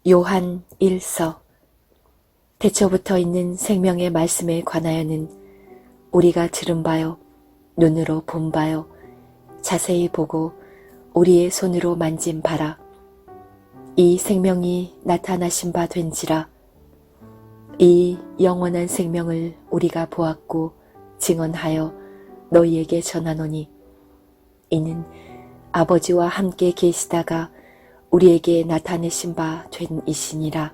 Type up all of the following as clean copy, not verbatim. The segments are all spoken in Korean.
요한 1서. 태초부터 있는 생명의 말씀에 관하여는 우리가 들은 바요, 눈으로 본 바요, 자세히 보고 우리의 손으로 만진 바라. 이 생명이 나타나신 바 된지라. 이 영원한 생명을 우리가 보았고 증언하여 너희에게 전하노니, 이는 아버지와 함께 계시다가 우리에게 나타내신 바 된 이시니라.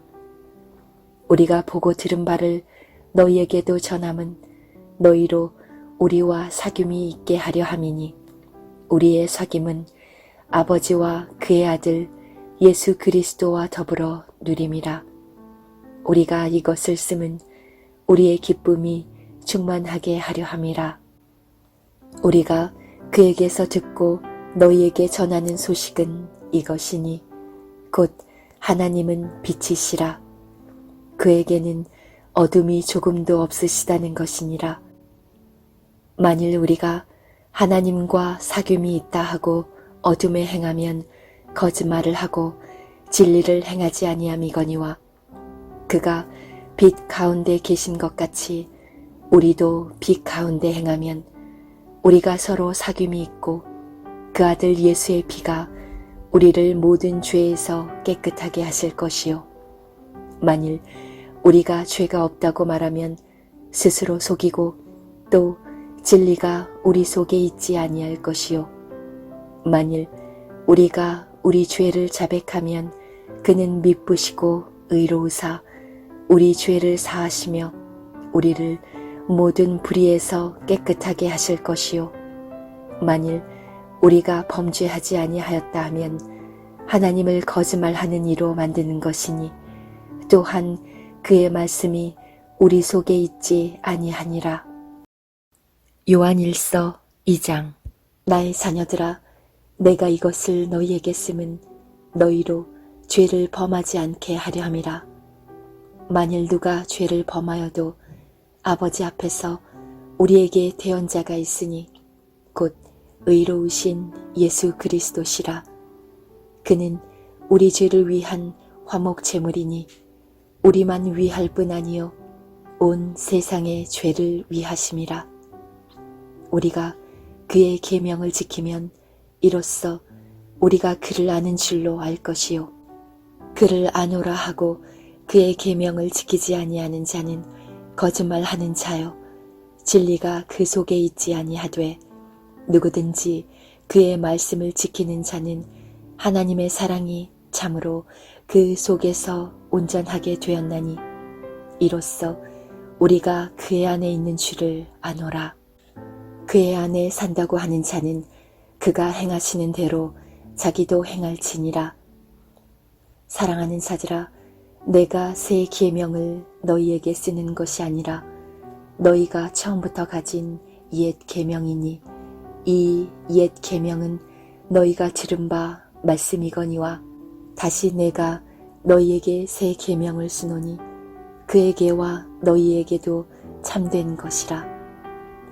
우리가 보고 들은 바를 너희에게도 전함은 너희로 우리와 사귐이 있게 하려 함이니, 우리의 사귐은 아버지와 그의 아들 예수 그리스도와 더불어 누림이라. 우리가 이것을 쓰면 우리의 기쁨이 충만하게 하려 함이라. 우리가 그에게서 듣고 너희에게 전하는 소식은 이것이니, 곧 하나님은 빛이시라. 그에게는 어둠이 조금도 없으시다는 것이니라. 만일 우리가 하나님과 사귐이 있다 하고 어둠에 행하면 거짓말을 하고 진리를 행하지 아니함이거니와, 그가 빛 가운데 계신 것 같이 우리도 빛 가운데 행하면 우리가 서로 사귐이 있고 그 아들 예수의 피가 우리를 모든 죄에서 깨끗하게 하실 것이요, 만일 우리가 죄가 없다고 말하면 스스로 속이고 또 진리가 우리 속에 있지 아니할 것이요, 만일 우리가 우리 죄를 자백하면 그는 미쁘시고 의로우사 우리 죄를 사하시며 우리를 모든 불의에서 깨끗하게 하실 것이요, 만일 우리가 범죄하지 아니하였다 하면 하나님을 거짓말하는 이로 만드는 것이니, 또한 그의 말씀이 우리 속에 있지 아니하니라. 요한 1서 2장. 나의 자녀들아, 내가 이것을 너희에게 쓰면 너희로 죄를 범하지 않게 하려 함이라. 만일 누가 죄를 범하여도 아버지 앞에서 우리에게 대언자가 있으니 곧 의로우신 예수 그리스도시라. 그는 우리 죄를 위한 화목 제물이니 우리만 위할 뿐 아니요 온 세상의 죄를 위하심이라. 우리가 그의 계명을 지키면 이로써 우리가 그를 아는 줄로 알 것이요, 그를 아노라 하고 그의 계명을 지키지 아니하는 자는 거짓말하는 자요, 진리가 그 속에 있지 아니하되, 누구든지 그의 말씀을 지키는 자는 하나님의 사랑이 참으로 그 속에서 온전하게 되었나니, 이로써 우리가 그의 안에 있는 줄을 아노라. 그의 안에 산다고 하는 자는 그가 행하시는 대로 자기도 행할지니라. 사랑하는 자들아, 내가 새 계명을 너희에게 쓰는 것이 아니라 너희가 처음부터 가진 옛 계명이니, 이 옛 계명은 너희가 들은 바 말씀이거니와, 다시 내가 너희에게 새 계명을 쓰노니 그에게와 너희에게도 참된 것이라.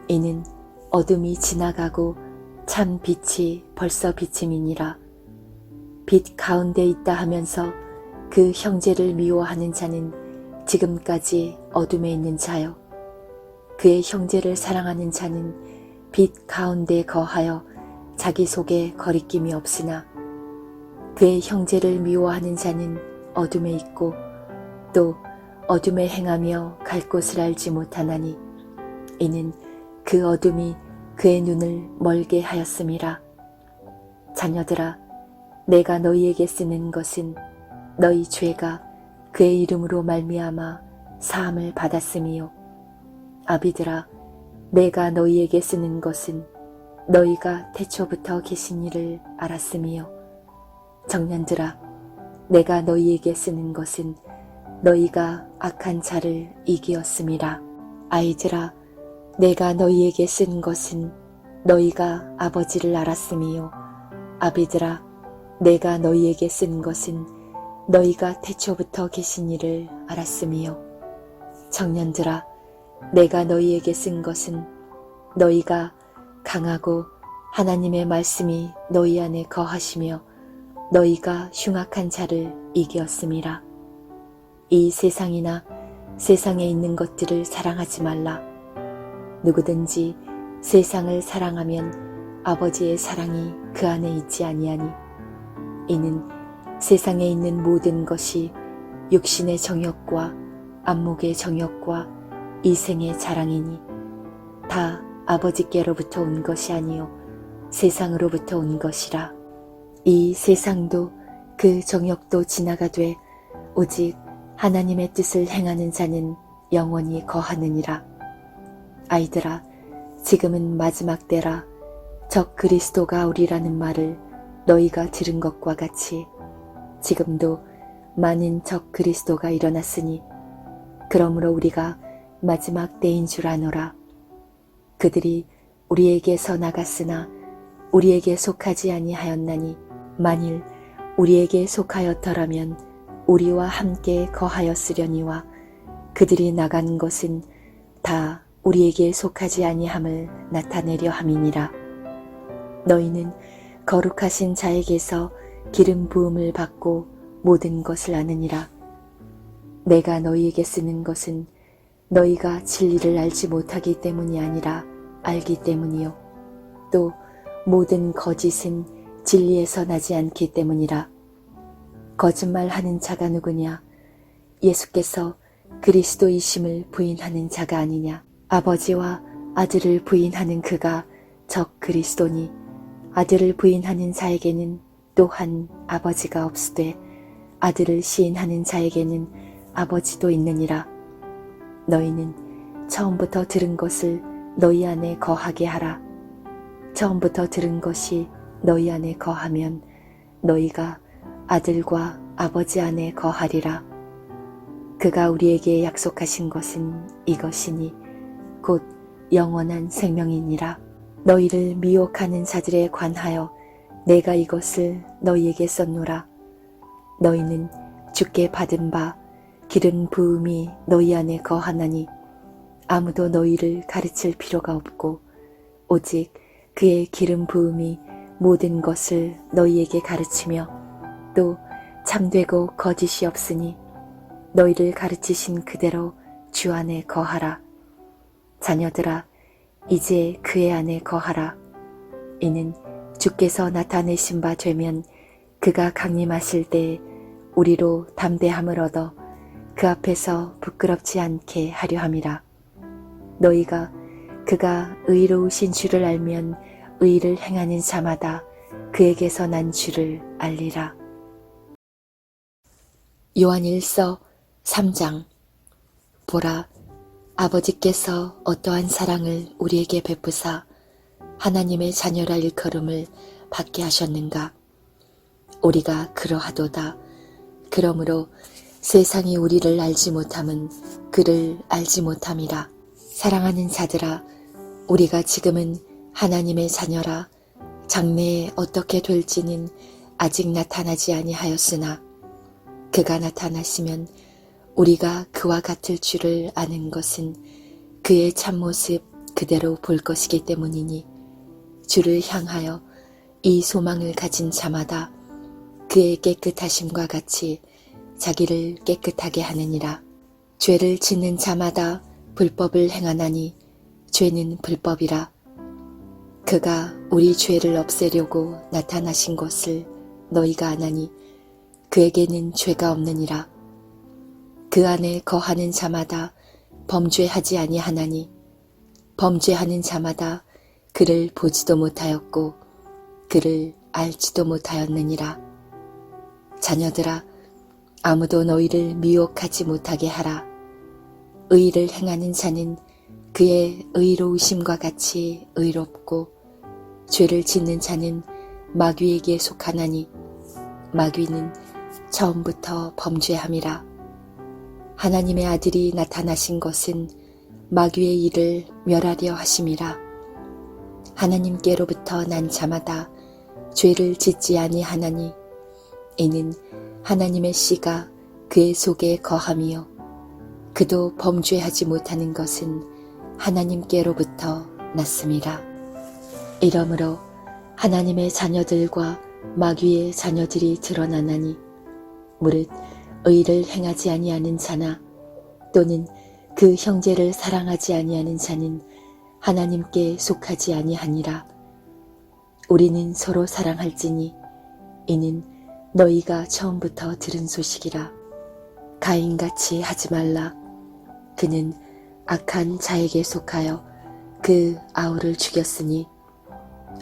이는 어둠이 지나가고 참 빛이 벌써 비침이니라. 빛 가운데 있다 하면서 그 형제를 미워하는 자는 지금까지 어둠에 있는 자요, 그의 형제를 사랑하는 자는 빛 가운데 거하여 자기 속에 거리낌이 없으나, 그의 형제를 미워하는 자는 어둠에 있고 또 어둠에 행하며 갈 곳을 알지 못하나니, 이는 그 어둠이 그의 눈을 멀게 하였음이라. 자녀들아, 내가 너희에게 쓰는 것은 너희 죄가 그의 이름으로 말미암아 사함을 받았음이요, 아비들아, 내가 너희에게 쓰는 것은 너희가 태초부터 계신 이를 알았음이요, 청년들아, 내가 너희에게 쓰는 것은 너희가 악한 자를 이기었음이라. 아이들아, 내가 너희에게 쓴 것은 너희가 아버지를 알았음이요, 아비들아, 내가 너희에게 쓴 것은 너희가 태초부터 계신 이를 알았음이요, 청년들아, 내가 너희에게 쓴 것은 너희가 강하고 하나님의 말씀이 너희 안에 거하시며 너희가 흉악한 자를 이기었음이라. 이 세상이나 세상에 있는 것들을 사랑하지 말라. 누구든지 세상을 사랑하면 아버지의 사랑이 그 안에 있지 아니하니 이는 세상에 있는 모든 것이 육신의 정욕과 안목의 정욕과 이생의 자랑이니 다 아버지께로부터 온 것이 아니요 세상으로부터 온 것이라. 이 세상도 그 정욕도 지나가되 오직 하나님의 뜻을 행하는 자는 영원히 거하느니라. 아이들아, 지금은 마지막 때라. 적 그리스도가 오리라는 말을 너희가 들은 것과 같이 지금도 많은 적 그리스도가 일어났으니 그러므로 우리가 마지막 때인 줄 아노라. 그들이 우리에게서 나갔으나 우리에게 속하지 아니하였나니 만일 우리에게 속하였더라면 우리와 함께 거하였으려니와 그들이 나간 것은 다 우리에게 속하지 아니함을 나타내려 함이니라. 너희는 거룩하신 자에게서 기름 부음을 받고 모든 것을 아느니라. 내가 너희에게 쓰는 것은 너희가 진리를 알지 못하기 때문이 아니라 알기 때문이요 또 모든 거짓은 진리에서 나지 않기 때문이라. 거짓말하는 자가 누구냐? 예수께서 그리스도이심을 부인하는 자가 아니냐? 아버지와 아들을 부인하는 그가 적 그리스도니 아들을 부인하는 자에게는 또한 아버지가 없으되 아들을 시인하는 자에게는 아버지도 있느니라. 너희는 처음부터 들은 것을 너희 안에 거하게 하라. 처음부터 들은 것이 너희 안에 거하면 너희가 아들과 아버지 안에 거하리라. 그가 우리에게 약속하신 것은 이것이니 곧 영원한 생명이니라. 너희를 미혹하는 자들에 관하여 내가 이것을 너희에게 썼노라. 너희는 주께 받은 바 기름 부음이 너희 안에 거하나니 아무도 너희를 가르칠 필요가 없고 오직 그의 기름 부음이 모든 것을 너희에게 가르치며 또 참되고 거짓이 없으니 너희를 가르치신 그대로 주 안에 거하라. 자녀들아, 이제 그의 안에 거하라. 이는 주께서 나타내신 바 되면 그가 강림하실 때에 우리로 담대함을 얻어 그 앞에서 부끄럽지 않게 하려 함이라. 너희가 그가 의로우신 주를 알면 의를 행하는 자마다 그에게서 난 주를 알리라. 요한일서 3장. 보라, 아버지께서 어떠한 사랑을 우리에게 베푸사 하나님의 자녀라 일컬음을 받게 하셨는가. 우리가 그러하도다. 그러므로 세상이 우리를 알지 못함은 그를 알지 못함이라. 사랑하는 자들아, 우리가 지금은 하나님의 자녀라. 장래에 어떻게 될지는 아직 나타나지 아니하였으나 그가 나타나시면 우리가 그와 같을 줄을 아는 것은 그의 참모습 그대로 볼 것이기 때문이니 주를 향하여 이 소망을 가진 자마다 그의 깨끗하심과 같이 자기를 깨끗하게 하느니라. 죄를 짓는 자마다 불법을 행하나니 죄는 불법이라. 그가 우리 죄를 없애려고 나타나신 것을 너희가 아나니 그에게는 죄가 없느니라. 그 안에 거하는 자마다 범죄하지 아니하나니 범죄하는 자마다 그를 보지도 못하였고 그를 알지도 못하였느니라. 자녀들아, 아무도 너희를 미혹하지 못하게 하라. 의를 행하는 자는 그의 의로우심과 같이 의롭고 죄를 짓는 자는 마귀에게 속하나니 마귀는 처음부터 범죄함이라. 하나님의 아들이 나타나신 것은 마귀의 일을 멸하려 하심이라. 하나님께로부터 난 자마다 죄를 짓지 아니하나니 이는 하나님의 씨가 그의 속에 거함이요 그도 범죄하지 못하는 것은 하나님께로부터 났음이라. 이러므로 하나님의 자녀들과 마귀의 자녀들이 드러나나니 무릇 의를 행하지 아니하는 자나 또는 그 형제를 사랑하지 아니하는 자는 하나님께 속하지 아니하니라. 우리는 서로 사랑할지니 이는 너희가 처음부터 들은 소식이라. 가인같이 하지 말라. 그는 악한 자에게 속하여 그 아우를 죽였으니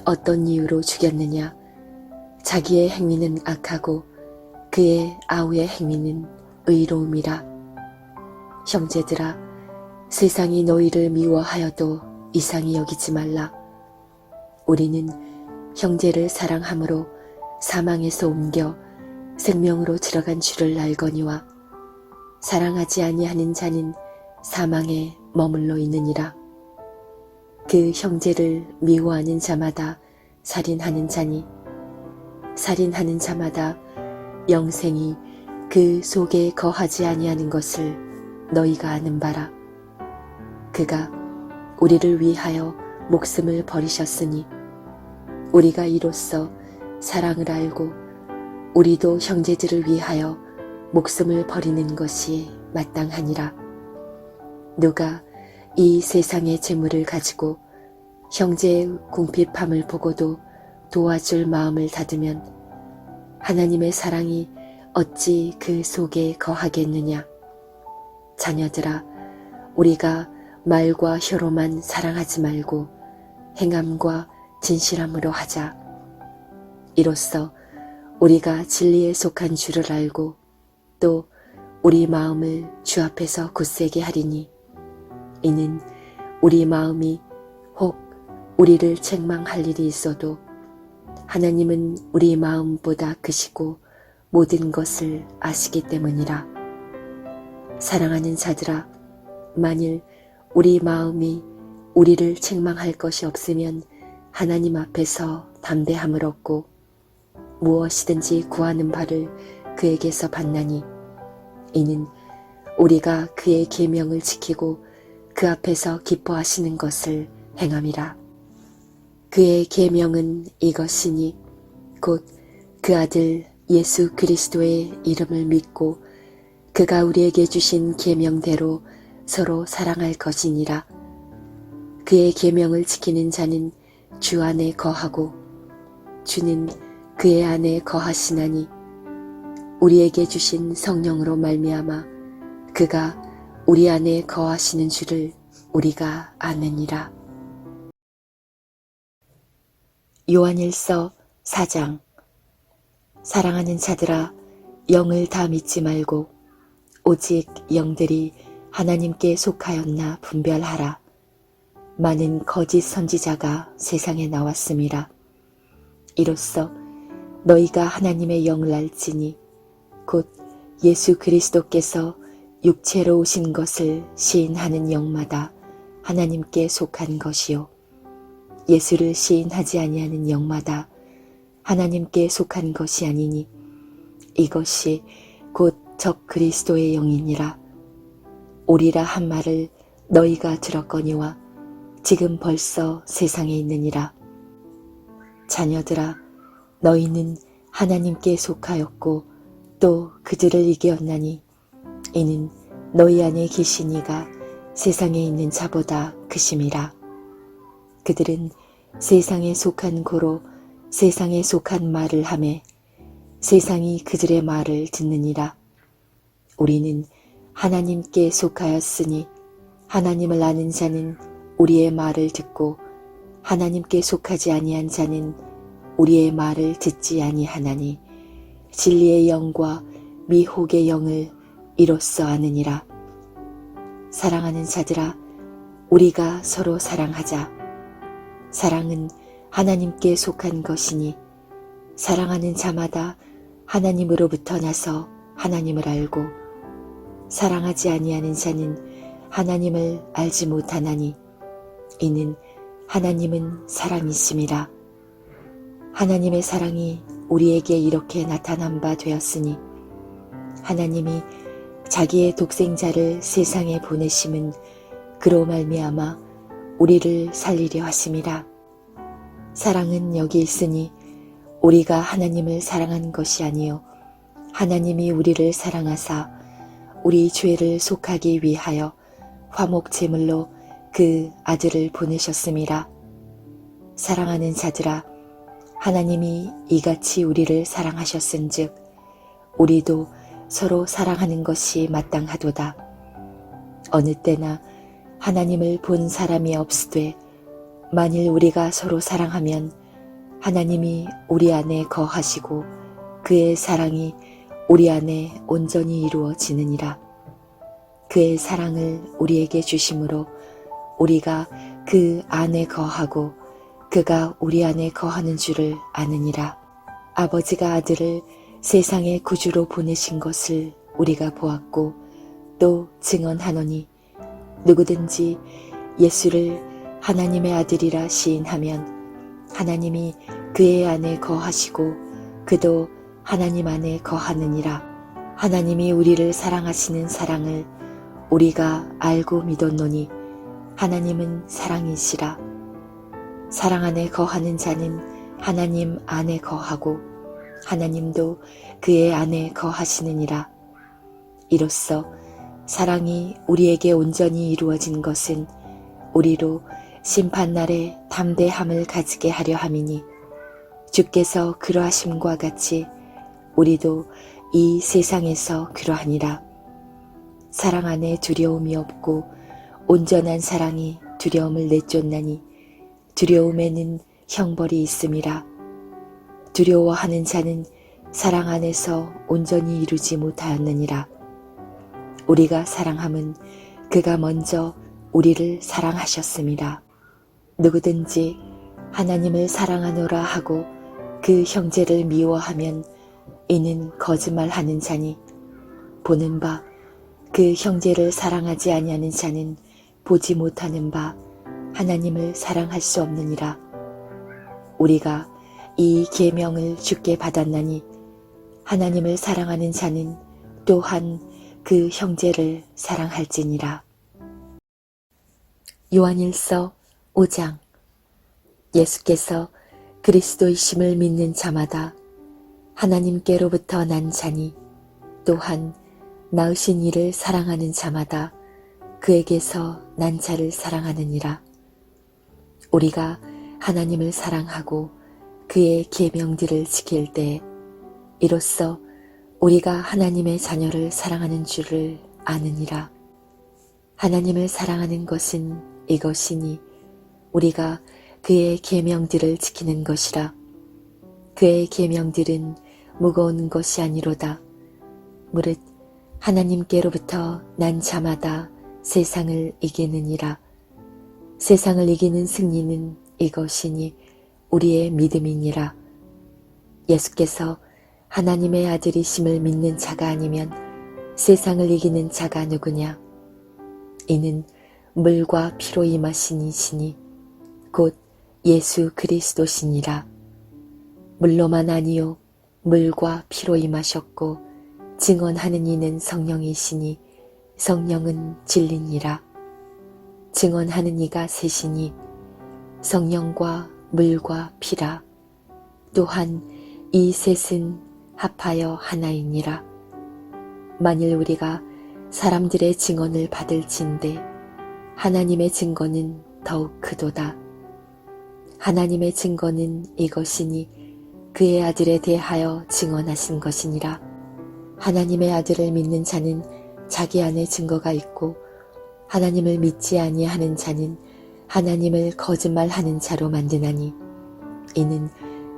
어떤 이유로 죽였느냐? 자기의 행위는 악하고 그의 아우의 행위는 의로움이라. 형제들아, 세상이 너희를 미워하여도 이상히 여기지 말라. 우리는 형제를 사랑함으로 사망에서 옮겨 생명으로 들어간 줄을 알거니와 사랑하지 아니하는 자는 사망에 머물러 있느니라. 그 형제를 미워하는 자마다 살인하는 자니 살인하는 자마다 영생이 그 속에 거하지 아니하는 것을 너희가 아는 바라. 그가 우리를 위하여 목숨을 버리셨으니 우리가 이로써 사랑을 알고 우리도 형제들을 위하여 목숨을 버리는 것이 마땅하니라. 누가 이 세상의 재물을 가지고 형제의 궁핍함을 보고도 도와줄 마음을 닫으면 하나님의 사랑이 어찌 그 속에 거하겠느냐. 자녀들아, 우리가 말과 혀로만 사랑하지 말고 행함과 진실함으로 하자. 이로써 우리가 진리에 속한 줄을 알고 또 우리 마음을 주 앞에서 굳세게 하리니 이는 우리 마음이 혹 우리를 책망할 일이 있어도 하나님은 우리 마음보다 크시고 모든 것을 아시기 때문이라. 사랑하는 자들아, 만일 우리 마음이 우리를 책망할 것이 없으면 하나님 앞에서 담대함을 얻고 무엇이든지 구하는 바를 그에게서 받나니 이는 우리가 그의 계명을 지키고 그 앞에서 기뻐하시는 것을 행함이라. 그의 계명은 이것이니 곧 그 아들 예수 그리스도의 이름을 믿고 그가 우리에게 주신 계명대로 서로 사랑할 것이니라. 그의 계명을 지키는 자는 주 안에 거하고 주는 그의 안에 거하시나니 우리에게 주신 성령으로 말미암아 그가 우리 안에 거하시는 줄을 우리가 아느니라. 요한일서 4장. 사랑하는 자들아, 영을 다 믿지 말고 오직 영들이 하나님께 속하였나 분별하라. 많은 거짓 선지자가 세상에 나왔음이라. 이로써 너희가 하나님의 영을 알지니 곧 예수 그리스도께서 육체로 오신 것을 시인하는 영마다 하나님께 속한 것이요 예수를 시인하지 아니하는 영마다 하나님께 속한 것이 아니니 이것이 곧 적 그리스도의 영이니라. 오리라 한 말을 너희가 들었거니와 지금 벌써 세상에 있느니라. 자녀들아, 너희는 하나님께 속하였고 또 그들을 이겼나니 이는 너희 안에 계신 이가 세상에 있는 자보다 크심이라. 그들은 세상에 속한 고로 세상에 속한 말을 하매 세상이 그들의 말을 듣느니라. 우리는 하나님께 속하였으니 하나님을 아는 자는 우리의 말을 듣고 하나님께 속하지 아니한 자는 우리의 말을 듣지 아니하나니 진리의 영과 미혹의 영을 이로써 아느니라. 사랑하는 자들아, 우리가 서로 사랑하자. 사랑은 하나님께 속한 것이니 사랑하는 자마다 하나님으로부터 나서 하나님을 알고 사랑하지 아니하는 자는 하나님을 알지 못하나니 이는 하나님은 사랑이심이라. 하나님의 사랑이 우리에게 이렇게 나타난 바 되었으니 하나님이 자기의 독생자를 세상에 보내심은 그로 말미암아 우리를 살리려 하심이라. 사랑은 여기 있으니 우리가 하나님을 사랑한 것이 아니요 하나님이 우리를 사랑하사 우리 죄를 속하기 위하여 화목 제물로 그 아들을 보내셨음이라. 사랑하는 자들아, 하나님이 이같이 우리를 사랑하셨은즉 우리도 서로 사랑하는 것이 마땅하도다. 어느 때나 하나님을 본 사람이 없으되 만일 우리가 서로 사랑하면 하나님이 우리 안에 거하시고 그의 사랑이 우리 안에 온전히 이루어지느니라. 그의 사랑을 우리에게 주심으로 우리가 그 안에 거하고 그가 우리 안에 거하는 줄을 아느니라. 아버지가 아들을 세상의 구주로 보내신 것을 우리가 보았고 또 증언하노니 누구든지 예수를 하나님의 아들이라 시인하면 하나님이 그의 안에 거하시고 그도 하나님 안에 거하느니라. 하나님이 우리를 사랑하시는 사랑을 우리가 알고 믿었노니 하나님은 사랑이시라. 사랑 안에 거하는 자는 하나님 안에 거하고 하나님도 그의 안에 거하시느니라. 이로써 사랑이 우리에게 온전히 이루어진 것은 우리로 심판날에 담대함을 가지게 하려 함이니 주께서 그러하심과 같이 우리도 이 세상에서 그러하니라. 사랑 안에 두려움이 없고 온전한 사랑이 두려움을 내쫓나니 두려움에는 형벌이 있음이라. 두려워하는 자는 사랑 안에서 온전히 이루지 못하였느니라. 우리가 사랑함은 그가 먼저 우리를 사랑하셨음이라. 누구든지 하나님을 사랑하노라 하고 그 형제를 미워하면 이는 거짓말하는 자니 보는 바 그 형제를 사랑하지 아니하는 자는 보지 못하는 바 하나님을 사랑할 수 없느니라. 우리가 이 계명을 주께 받았나니 하나님을 사랑하는 자는 또한 그 형제를 사랑할지니라. 요한일서 5장. 예수께서 그리스도이심을 믿는 자마다 하나님께로부터 난 자니 또한 낳으신 이를 사랑하는 자마다 그에게서 난 자를 사랑하느니라. 우리가 하나님을 사랑하고 그의 계명들을 지킬 때 이로써 우리가 하나님의 자녀를 사랑하는 줄을 아느니라. 하나님을 사랑하는 것은 이것이니 우리가 그의 계명들을 지키는 것이라. 그의 계명들은 무거운 것이 아니로다. 무릇 하나님께로부터 난 자마다 세상을 이기느니라. 세상을 이기는 승리는 이것이니 우리의 믿음이니라. 예수께서 하나님의 아들이심을 믿는 자가 아니면 세상을 이기는 자가 누구냐? 이는 물과 피로 임하신 이시니 곧 예수 그리스도시니라. 물로만 아니요 물과 피로 임하셨고 증언하는 이는 성령이시니 성령은 진리니라. 증언하는 이가 셋이니 성령과 물과 피라. 또한 이 셋은 합하여 하나이니라. 만일 우리가 사람들의 증언을 받을진대 하나님의 증거는 더욱 크도다. 하나님의 증거는 이것이니 그의 아들에 대하여 증언하신 것이니라. 하나님의 아들을 믿는 자는 자기 안에 증거가 있고 하나님을 믿지 아니하는 자는 하나님을 거짓말하는 자로 만드나니 이는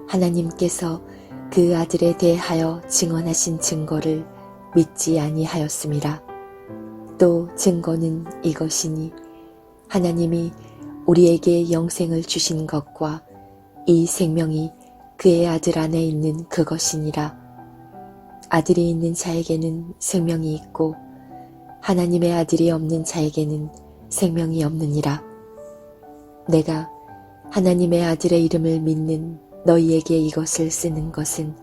하나님께서 그 아들에 대하여 증언하신 증거를 믿지 아니하였음이라. 또 증거는 이것이니 하나님이 우리에게 영생을 주신 것과 이 생명이 그의 아들 안에 있는 그것이니라. 아들이 있는 자에게는 생명이 있고 하나님의 아들이 없는 자에게는 생명이 없느니라. 내가 하나님의 아들의 이름을 믿는 너희에게 이것을 쓰는 것은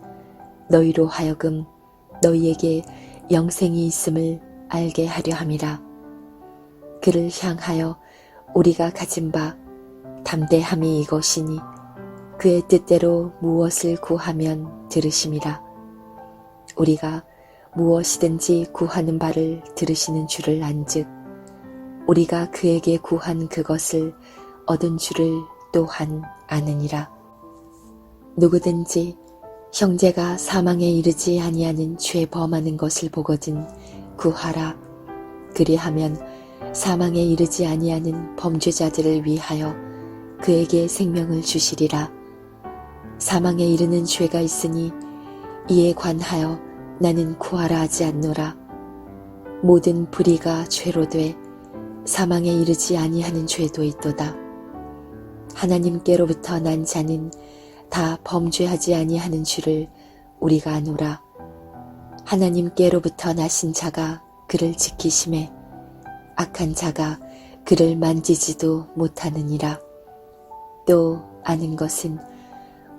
너희로 하여금 너희에게 영생이 있음을 알게 하려 함이라. 그를 향하여 우리가 가진 바 담대함이 이것이니 그의 뜻대로 무엇을 구하면 들으심이라. 우리가 무엇이든지 구하는 바를 들으시는 줄을 안즉 우리가 그에게 구한 그것을 얻은 줄을 또한 아느니라. 누구든지 형제가 사망에 이르지 아니하는 죄 범하는 것을 보거든 구하라. 그리하면 사망에 이르지 아니하는 범죄자들을 위하여 그에게 생명을 주시리라. 사망에 이르는 죄가 있으니 이에 관하여 나는 구하라 하지 않노라. 모든 불의가 죄로 돼 사망에 이르지 아니하는 죄도 있도다. 하나님께로부터 난 자는 다 범죄하지 아니하는 줄을 우리가 아노라. 하나님께로부터 나신 자가 그를 지키심에 악한 자가 그를 만지지도 못하느니라. 또 아는 것은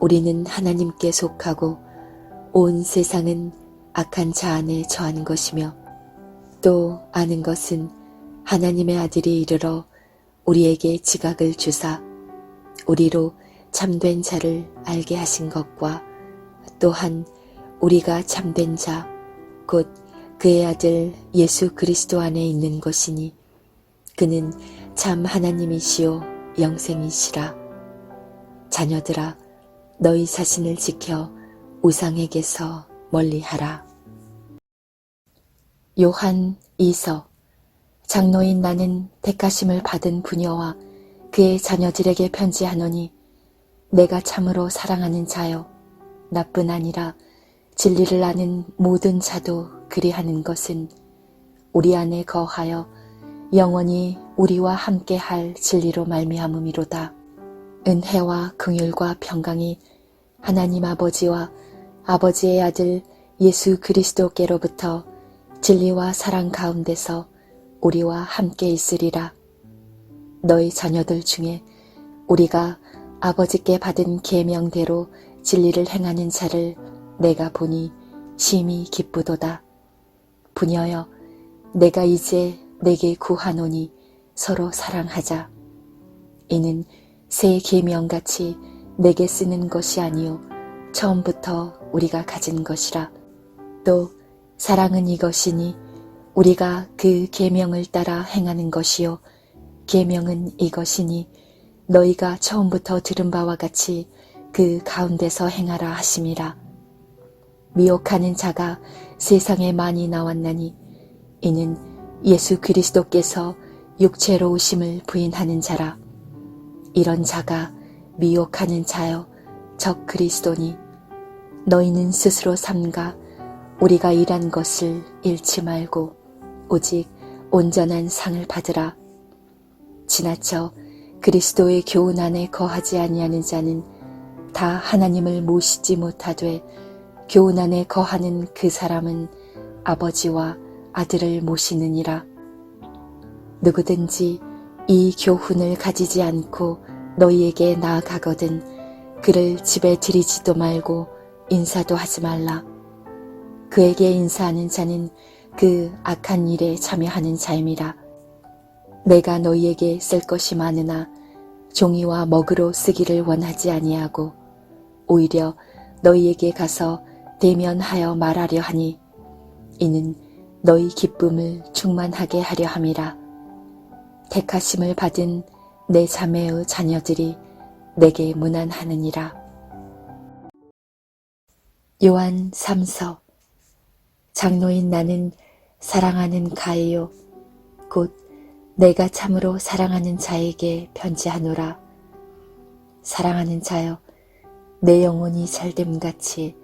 우리는 하나님께 속하고 온 세상은 악한 자 안에 처한 것이며 또 아는 것은 하나님의 아들이 이르러 우리에게 지각을 주사 우리로 참된 자를 알게 하신 것과 또한 우리가 참된 자 곧 그의 아들 예수 그리스도 안에 있는 것이니 그는 참 하나님이시요 영생이시라. 자녀들아 너희 자신을 지켜 우상에게서 멀리하라. 요한 2서. 장로인 나는 택하심을 받은 부녀와 그의 자녀들에게 편지하노니 내가 참으로 사랑하는 자여 나뿐 아니라 진리를 아는 모든 자도 그리하는 것은 우리 안에 거하여 영원히 우리와 함께할 진리로 말미암음이로다. 은혜와 긍휼과 평강이 하나님 아버지와 아버지의 아들 예수 그리스도께로부터 진리와 사랑 가운데서 우리와 함께 있으리라. 너희 자녀들 중에 우리가 아버지께 받은 계명대로 진리를 행하는 자를 내가 보니 심히 기쁘도다. 부녀여, 내가 이제 내게 구하노니 서로 사랑하자. 이는 새 계명같이 내게 쓰는 것이 아니요 처음부터 우리가 가진 것이라. 또 사랑은 이것이니 우리가 그 계명을 따라 행하는 것이요 계명은 이것이니 너희가 처음부터 들은 바와 같이 그 가운데서 행하라 하심이라. 미혹하는 자가 세상에 많이 나왔나니 이는 예수 그리스도께서 육체로 오심을 부인하는 자라. 이런 자가 미혹하는 자여 적 그리스도니 너희는 스스로 삼가 우리가 일한 것을 잃지 말고 오직 온전한 상을 받으라. 지나쳐 그리스도의 교훈 안에 거하지 아니하는 자는 다 하나님을 모시지 못하되 교훈 안에 거하는 그 사람은 아버지와 아들을 모시느니라. 누구든지 이 교훈을 가지지 않고 너희에게 나아가거든 그를 집에 들이지도 말고 인사도 하지 말라. 그에게 인사하는 자는 그 악한 일에 참여하는 자임이라. 내가 너희에게 쓸 것이 많으나 종이와 먹으로 쓰기를 원하지 아니하고 오히려 너희에게 가서 대면하여 말하려 하니 이는 너희 기쁨을 충만하게 하려 함이라. 택하심을 받은 내 자매의 자녀들이 내게 문안하느니라. 요한 3서. 장로인 나는 사랑하는 가이요 곧 내가 참으로 사랑하는 자에게 편지하노라. 사랑하는 자여, 내 영혼이 잘됨같이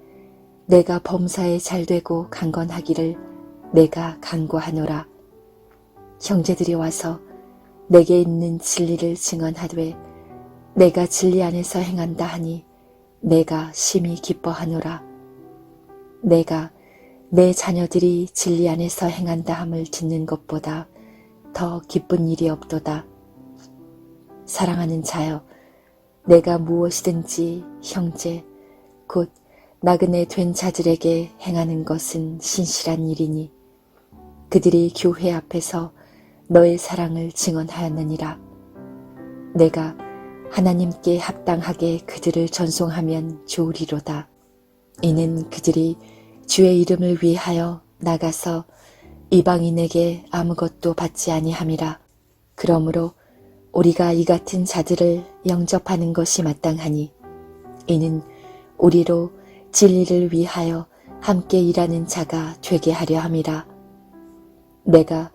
내가 범사에 잘되고 강건하기를 내가 간구하노라. 형제들이 와서 내게 있는 진리를 증언하되 내가 진리 안에서 행한다 하니 내가 심히 기뻐하노라. 내가 내 자녀들이 진리 안에서 행한다 함을 듣는 것보다 더 기쁜 일이 없도다. 사랑하는 자여, 내가 무엇이든지 형제 곧 나그네 된 자들에게 행하는 것은 신실한 일이니 그들이 교회 앞에서 너의 사랑을 증언하였느니라. 내가 하나님께 합당하게 그들을 전송하면 좋으리로다. 이는 그들이 주의 이름을 위하여 나가서 이방인에게 아무것도 받지 아니함이라. 그러므로 우리가 이 같은 자들을 영접하는 것이 마땅하니 이는 우리로 진리를 위하여 함께 일하는 자가 되게 하려 함이라. 내가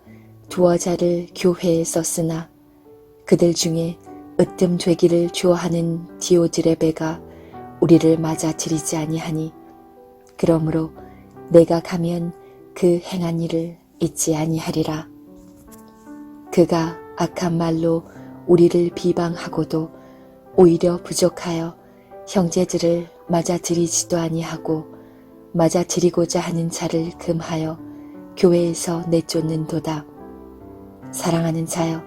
두어 자를 교회에 썼으나 그들 중에 으뜸 되기를 좋아하는 디오드레베가 우리를 맞아들이지 아니하니 그러므로 내가 가면 그 행한 일을 잊지 아니하리라. 그가 악한 말로 우리를 비방하고도 오히려 부족하여 형제들을 맞아들이지도 아니하고 맞아들이고자 하는 자를 금하여 교회에서 내쫓는도다. 사랑하는 자여,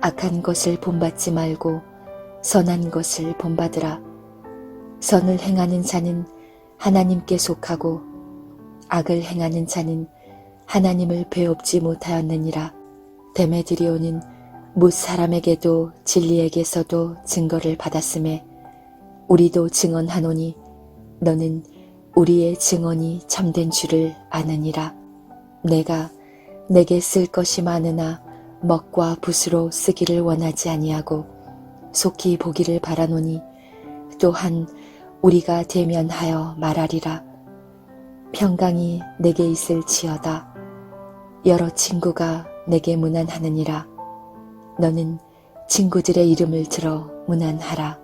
악한 것을 본받지 말고 선한 것을 본받으라. 선을 행하는 자는 하나님께 속하고 악을 행하는 자는 하나님을 배웁지 못하였느니라. 데메드리오는 뭇 사람에게도 진리에게서도 증거를 받았음에 우리도 증언하노니 너는 우리의 증언이 참된 줄을 아느니라. 내가 내게 쓸 것이 많으나 먹과 붓으로 쓰기를 원하지 아니하고 속히 보기를 바라노니 또한 우리가 대면하여 말하리라. 평강이 내게 있을지어다. 여러 친구가 내게 문안하느니라. 너는 친구들의 이름을 들어 문안하라.